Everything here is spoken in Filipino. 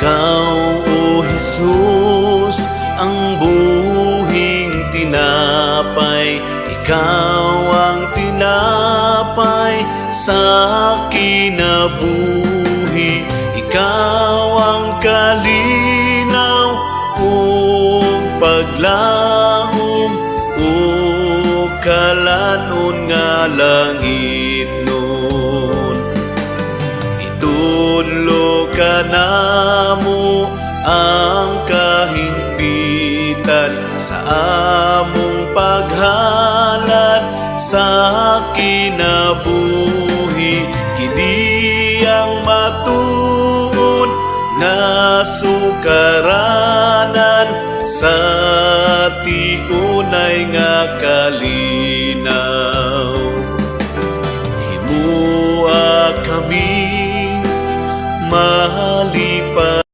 Ikaw, O Jesus, ang buhing tinapay. Ikaw ang tinapay sa kinabuhi. Ikaw ang kalinaw o paglaom o kalanon nga langit nun. Itudlo ka namo ang kahimpitan sa among paghalad sa kinabuhi. Kini ang matuod nga sukaranan sa tiunay nga kalinaw. Himua kami mahalip